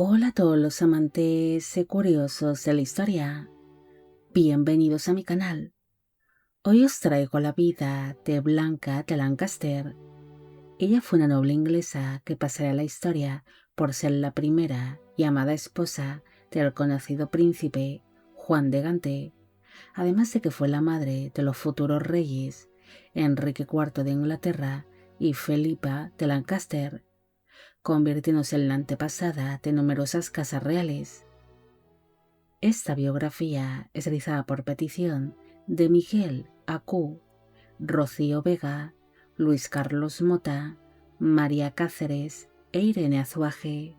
Hola a todos los amantes y curiosos de la historia. Bienvenidos a mi canal. Hoy os traigo la vida de Blanca de Lancaster. Ella fue una noble inglesa que pasaría a la historia por ser la primera y amada esposa del conocido príncipe Juan de Gante, además de que fue la madre de los futuros reyes Enrique IV de Inglaterra y Felipa de Lancaster, convirtiéndose en la antepasada de numerosas casas reales. Esta biografía es realizada por petición de Miguel Acu, Rocío Vega, Luis Carlos Mota, María Cáceres e Irene Azuaje.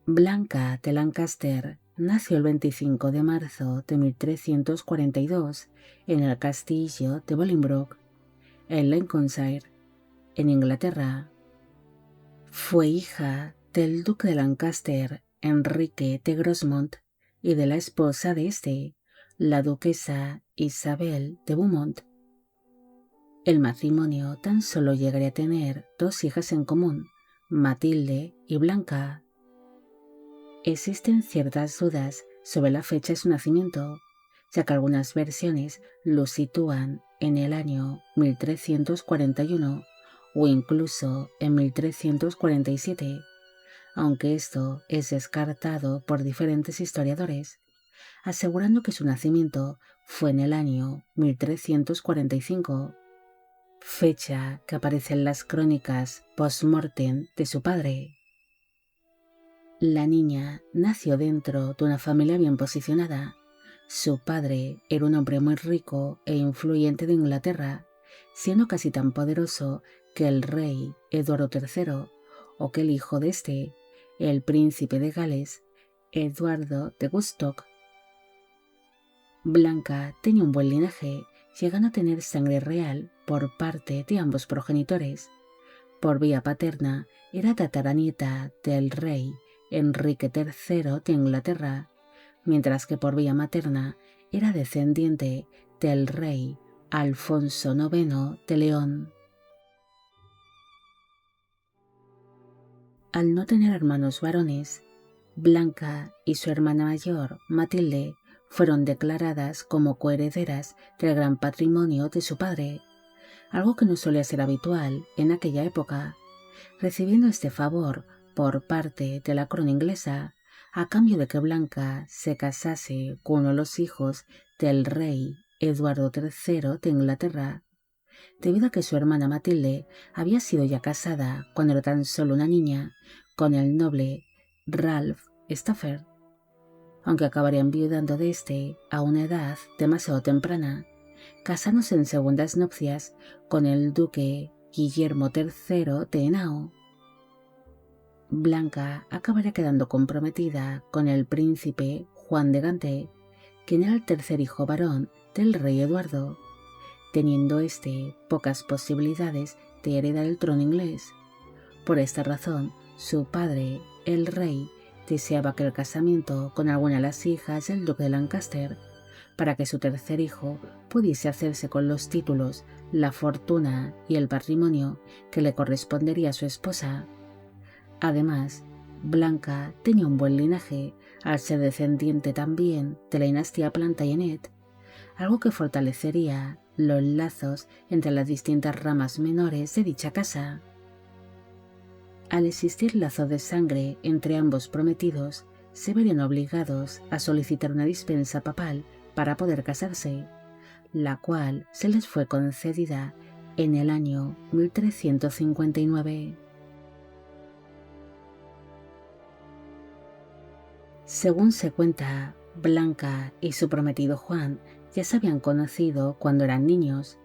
Blanca de Lancaster nació el 25 de marzo de 1342 en el castillo de Bolingbroke, en Lincolnshire, en Inglaterra. Fue hija del duque de Lancaster, Enrique de Grosmont, y de la esposa de este, la duquesa Isabel de Beaumont. El matrimonio tan solo llegaría a tener dos hijas en común, Matilde y Blanca. Existen ciertas dudas sobre la fecha de su nacimiento, ya que algunas versiones lo sitúan en el año 1341 o incluso en 1347, aunque esto es descartado por diferentes historiadores, asegurando que su nacimiento fue en el año 1345, fecha que aparece en las crónicas post-mortem de su padre. La niña nació dentro de una familia bien posicionada. Su padre era un hombre muy rico e influyente de Inglaterra, siendo casi tan poderoso que el rey Eduardo III o que el hijo de este, el príncipe de Gales, Eduardo de Woodstock. Blanca tenía un buen linaje, llegando a tener sangre real por parte de ambos progenitores. Por vía paterna era tataranieta del rey Enrique III de Inglaterra, mientras que por vía materna era descendiente del rey Alfonso IX de León. Al no tener hermanos varones, Blanca y su hermana mayor, Matilde, fueron declaradas como coherederas del gran patrimonio de su padre, algo que no solía ser habitual en aquella época, recibiendo este favor por parte de la corona inglesa a cambio de que Blanca se casase con uno de los hijos del rey Eduardo III de Inglaterra, debido a que su hermana Matilde había sido ya casada cuando era tan solo una niña con el noble Ralph Stafford, aunque acabaría enviudando de este a una edad demasiado temprana, casándose en segundas nupcias con el duque Guillermo III de Henao. Blanca acabaría quedando comprometida con el príncipe Juan de Gante, quien era el tercer hijo varón del rey Eduardo, teniendo este pocas posibilidades de heredar el trono inglés. Por esta razón, su padre, el rey, deseaba que el casamiento con alguna de las hijas del duque de Lancaster, para que su tercer hijo pudiese hacerse con los títulos, la fortuna y el patrimonio que le correspondería a su esposa. Además, Blanca tenía un buen linaje al ser descendiente también de la dinastía Plantagenet, algo que fortalecería los lazos entre las distintas ramas menores de dicha casa. Al existir lazos de sangre entre ambos prometidos, se verían obligados a solicitar una dispensa papal para poder casarse, la cual se les fue concedida en el año 1359. Según se cuenta, Blanca y su prometido Juan ya se habían conocido cuando eran niños,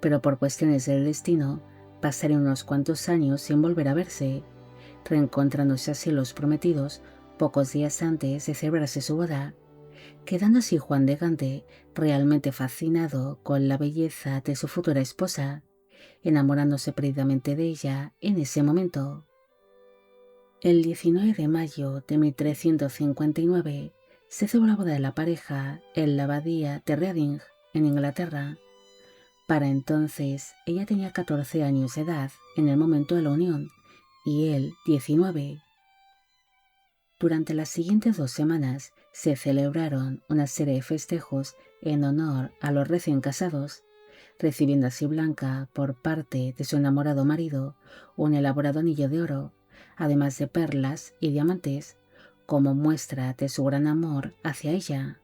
pero por cuestiones del destino pasarían unos cuantos años sin volver a verse, reencontrándose así los prometidos pocos días antes de celebrarse su boda, quedando así Juan de Gante realmente fascinado con la belleza de su futura esposa, enamorándose perdidamente de ella en ese momento. El 19 de mayo de 1359 se celebró la boda de la pareja en la abadía de Reading, en Inglaterra. Para entonces ella tenía 14 años de edad en el momento de la unión, y él 19. Durante las siguientes 2 semanas se celebraron una serie de festejos en honor a los recién casados, recibiendo así Blanca por parte de su enamorado marido un elaborado anillo de oro, además de perlas y diamantes, como muestra de su gran amor hacia ella.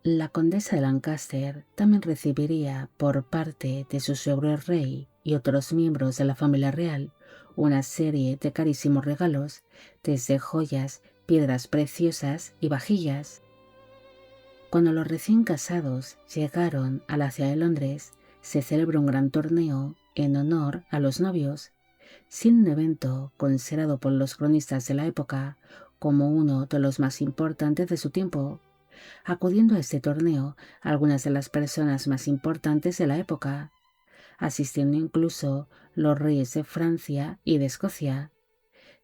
La condesa de Lancaster también recibiría por parte de su suegro el rey y otros miembros de la familia real una serie de carísimos regalos, desde joyas, piedras preciosas y vajillas. Cuando los recién casados llegaron a la ciudad de Londres, se celebró un gran torneo en honor a los novios, siendo un evento considerado por los cronistas de la época como uno de los más importantes de su tiempo, acudiendo a este torneo algunas de las personas más importantes de la época, asistiendo incluso los reyes de Francia y de Escocia,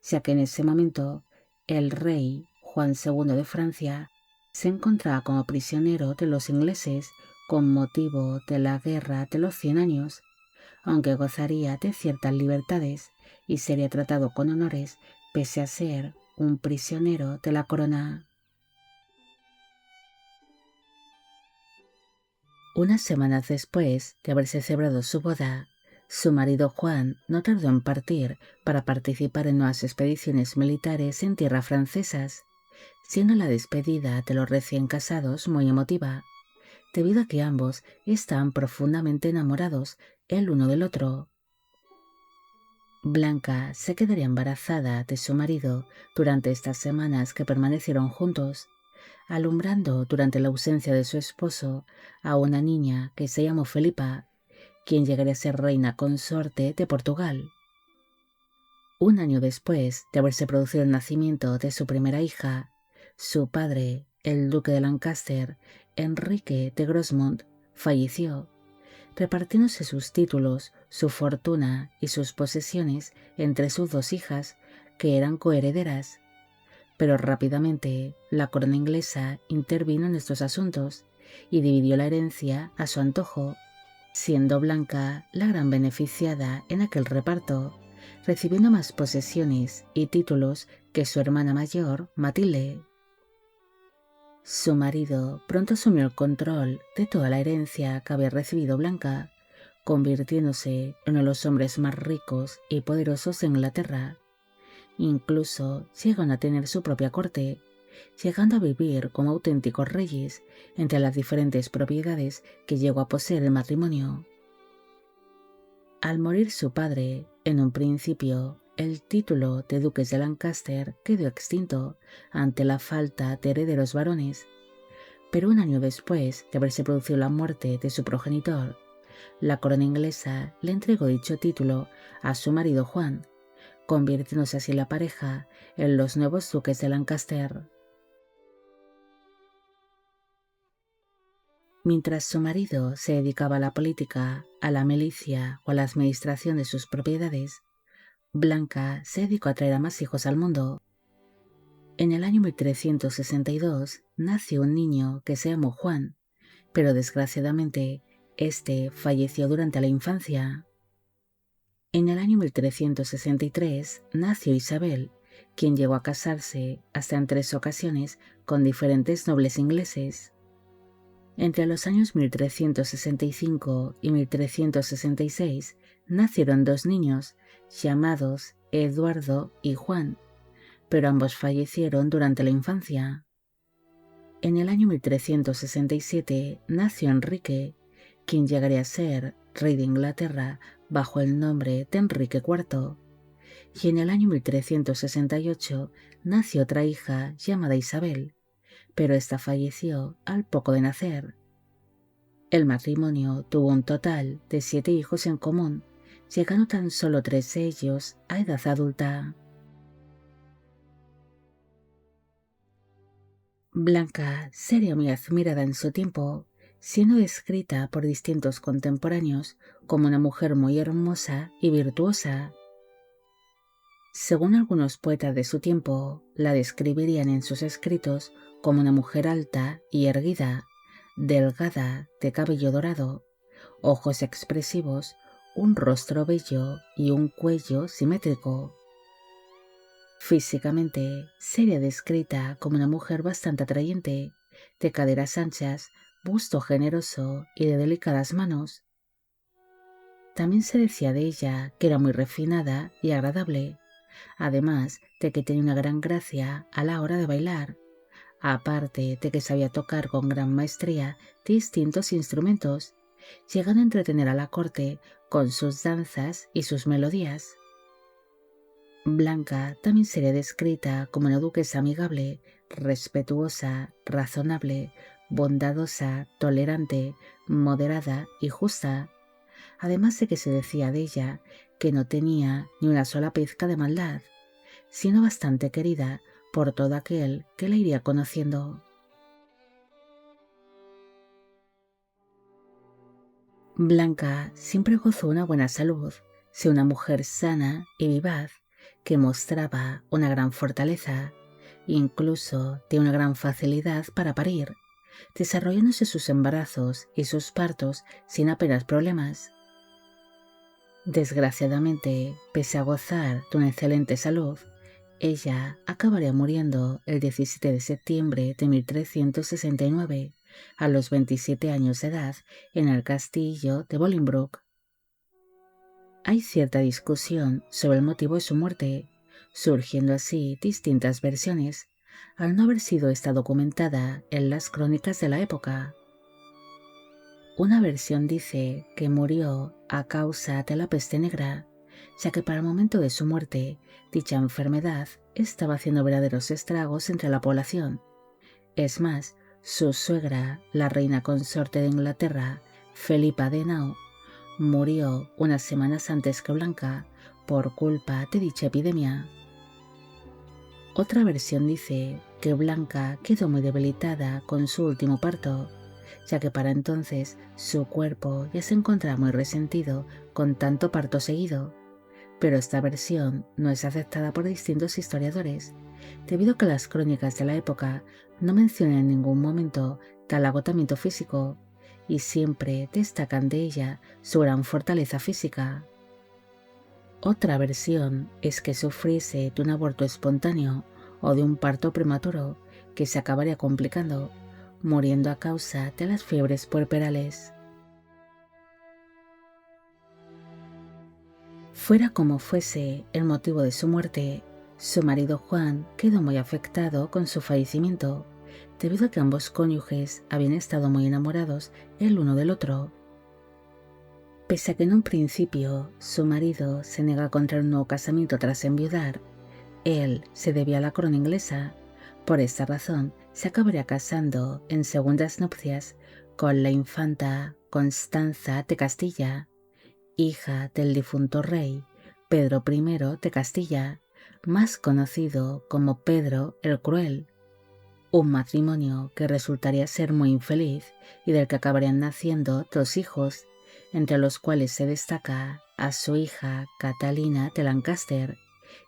ya que en ese momento el rey Juan II de Francia se encontraba como prisionero de los ingleses con motivo de la Guerra de los 100 años, aunque gozaría de ciertas libertades y sería tratado con honores pese a ser un prisionero de la corona. Unas semanas después de haberse celebrado su boda, su marido Juan no tardó en partir para participar en nuevas expediciones militares en tierras francesas, siendo la despedida de los recién casados muy emotiva, debido a que ambos estaban profundamente enamorados el uno del otro. Blanca se quedaría embarazada de su marido durante estas semanas que permanecieron juntos, alumbrando durante la ausencia de su esposo a una niña que se llamó Felipa, quien llegaría a ser reina consorte de Portugal. Un año después de haberse producido el nacimiento de su primera hija, su padre, el duque de Lancaster, Enrique de Grosmont, falleció, repartiéndose sus títulos, su fortuna y sus posesiones entre sus 2 hijas, que eran coherederas. Pero rápidamente la corona inglesa intervino en estos asuntos y dividió la herencia a su antojo, siendo Blanca la gran beneficiada en aquel reparto, recibiendo más posesiones y títulos que su hermana mayor, Matilde. Su marido pronto asumió el control de toda la herencia que había recibido Blanca, convirtiéndose en uno de los hombres más ricos y poderosos de Inglaterra. Incluso llegaron a tener su propia corte, llegando a vivir como auténticos reyes entre las diferentes propiedades que llegó a poseer el matrimonio. Al morir su padre, en un principio, el título de duques de Lancaster quedó extinto ante la falta de herederos varones, pero un año después de haberse producido la muerte de su progenitor, la corona inglesa le entregó dicho título a su marido Juan, convirtiéndose así la pareja en los nuevos duques de Lancaster. Mientras su marido se dedicaba a la política, a la milicia o a la administración de sus propiedades, Blanca se dedicó a traer a más hijos al mundo. En el año 1362 nació un niño que se llamó Juan, pero desgraciadamente este falleció durante la infancia. En el año 1363 nació Isabel, quien llegó a casarse hasta en 3 ocasiones con diferentes nobles ingleses. Entre los años 1365 y 1366 nacieron 2 niños, llamados Eduardo y Juan, pero ambos fallecieron durante la infancia. En el año 1367 nació Enrique, quien llegaría a ser rey de Inglaterra bajo el nombre de Enrique IV, y en el año 1368 nació otra hija llamada Isabel, pero esta falleció al poco de nacer. El matrimonio tuvo un total de 7 hijos en común, llegando tan solo 3 de ellos a edad adulta. Blanca sería muy admirada en su tiempo, siendo descrita por distintos contemporáneos como una mujer muy hermosa y virtuosa. Según algunos poetas de su tiempo, la describirían en sus escritos como una mujer alta y erguida, delgada, de cabello dorado, ojos expresivos, un rostro bello y un cuello simétrico. Físicamente sería descrita como una mujer bastante atrayente, de caderas anchas, busto generoso y de delicadas manos. También se decía de ella que era muy refinada y agradable, además de que tenía una gran gracia a la hora de bailar, aparte de que sabía tocar con gran maestría distintos instrumentos, llegando a entretener a la corte con sus danzas y sus melodías. Blanca también sería descrita como una duquesa amigable, respetuosa, razonable, bondadosa, tolerante, moderada y justa, además de que se decía de ella que no tenía ni una sola pizca de maldad, sino bastante querida por todo aquel que la iría conociendo. Blanca siempre gozó una buena salud, fue una mujer sana y vivaz, que mostraba una gran fortaleza, incluso de una gran facilidad para parir, desarrollándose sus embarazos y sus partos sin apenas problemas. Desgraciadamente, pese a gozar de una excelente salud, ella acabaría muriendo el 17 de septiembre de 1369, a los 27 años de edad, en el castillo de Bolingbroke. Hay cierta discusión sobre el motivo de su muerte, surgiendo así distintas versiones, al no haber sido esta documentada en las crónicas de la época. Una versión dice que murió a causa de la peste negra, ya que para el momento de su muerte, dicha enfermedad estaba haciendo verdaderos estragos entre la población. Es más, su suegra, la reina consorte de Inglaterra, Felipa de Henao, murió unas semanas antes que Blanca por culpa de dicha epidemia. Otra versión dice que Blanca quedó muy debilitada con su último parto, ya que para entonces su cuerpo ya se encontraba muy resentido con tanto parto seguido, pero esta versión no es aceptada por distintos historiadores, debido a que las crónicas de la época no mencionan en ningún momento tal agotamiento físico y siempre destacan de ella su gran fortaleza física. Otra versión es que sufriese de un aborto espontáneo o de un parto prematuro que se acabaría complicando, muriendo a causa de las fiebres puerperales. Fuera como fuese el motivo de su muerte, su marido Juan quedó muy afectado con su fallecimiento, debido a que ambos cónyuges habían estado muy enamorados el uno del otro. Pese a que en un principio su marido se nega a contraer un nuevo casamiento tras enviudar, él se debía a la corona inglesa. Por esta razón se acabaría casando en segundas nupcias con la infanta Constanza de Castilla, hija del difunto rey Pedro I de Castilla, más conocido como Pedro el Cruel. Un matrimonio que resultaría ser muy infeliz y del que acabarían naciendo dos hijos, entre los cuales se destaca a su hija Catalina de Lancaster,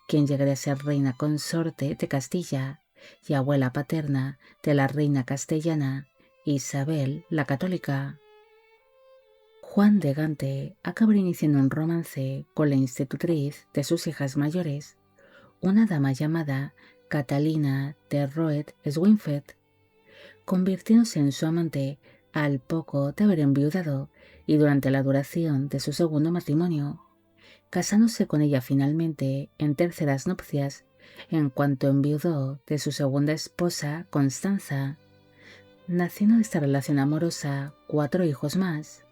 quien llegaría a ser reina consorte de Castilla y abuela paterna de la reina castellana Isabel la Católica. Juan de Gante acabaría iniciando un romance con la institutriz de sus hijas mayores, una dama llamada Catalina de Roet-Swynfeld, convirtiéndose en su amante al poco de haber enviudado y durante la duración de su segundo matrimonio, casándose con ella finalmente en terceras nupcias en cuanto enviudó de su segunda esposa Constanza, naciendo de esta relación amorosa 4 hijos más.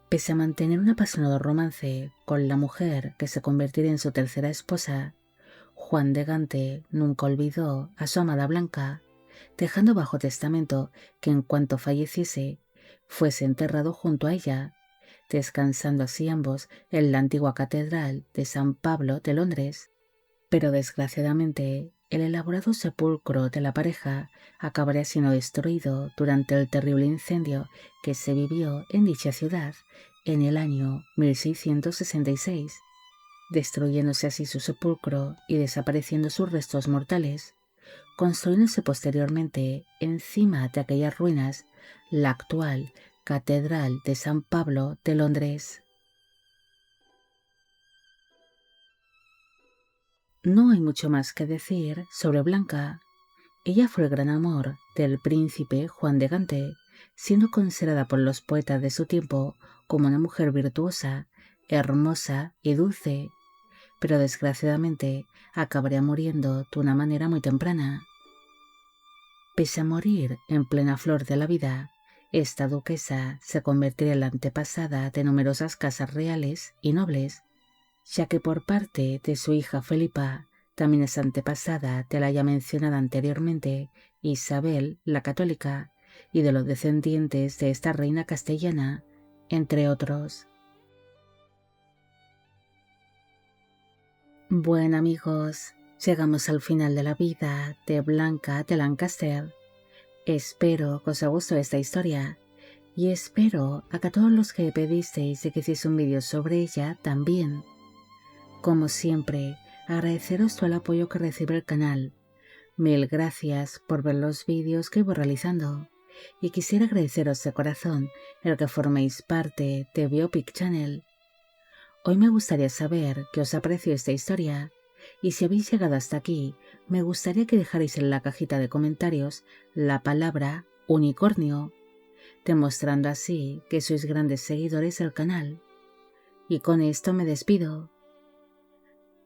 Pese a mantener un apasionado romance con la mujer que se convertiría en su tercera esposa, Juan de Gante nunca olvidó a su amada Blanca, dejando bajo testamento que en cuanto falleciese, fuese enterrado junto a ella, descansando así ambos en la antigua catedral de San Pablo de Londres. Pero desgraciadamente, el elaborado sepulcro de la pareja acabaría siendo destruido durante el terrible incendio que se vivió en dicha ciudad en el año 1666, destruyéndose así su sepulcro y desapareciendo sus restos mortales, construyéndose posteriormente encima de aquellas ruinas la actual Catedral de San Pablo de Londres. No hay mucho más que decir sobre Blanca. Ella fue el gran amor del príncipe Juan de Gante, siendo considerada por los poetas de su tiempo como una mujer virtuosa, hermosa y dulce, pero desgraciadamente acabaría muriendo de una manera muy temprana. Pese a morir en plena flor de la vida, esta duquesa se convertiría en la antepasada de numerosas casas reales y nobles, ya que por parte de su hija Felipa también es antepasada de la ya mencionada anteriormente Isabel la Católica y de los descendientes de esta reina castellana, entre otros. Bueno amigos, llegamos al final de la vida de Blanca de Lancaster. Espero que os haya gustado esta historia y espero a que todos los que pedisteis de que hiciese un vídeo sobre ella también. Como siempre, agradeceros todo el apoyo que recibe el canal. Mil gracias por ver los vídeos que voy realizando y quisiera agradeceros de corazón el que forméis parte de Biopic Channel. Hoy me gustaría saber qué os apreció esta historia y si habéis llegado hasta aquí, me gustaría que dejarais en la cajita de comentarios la palabra unicornio, demostrando así que sois grandes seguidores del canal. Y con esto me despido.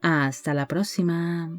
Hasta la próxima.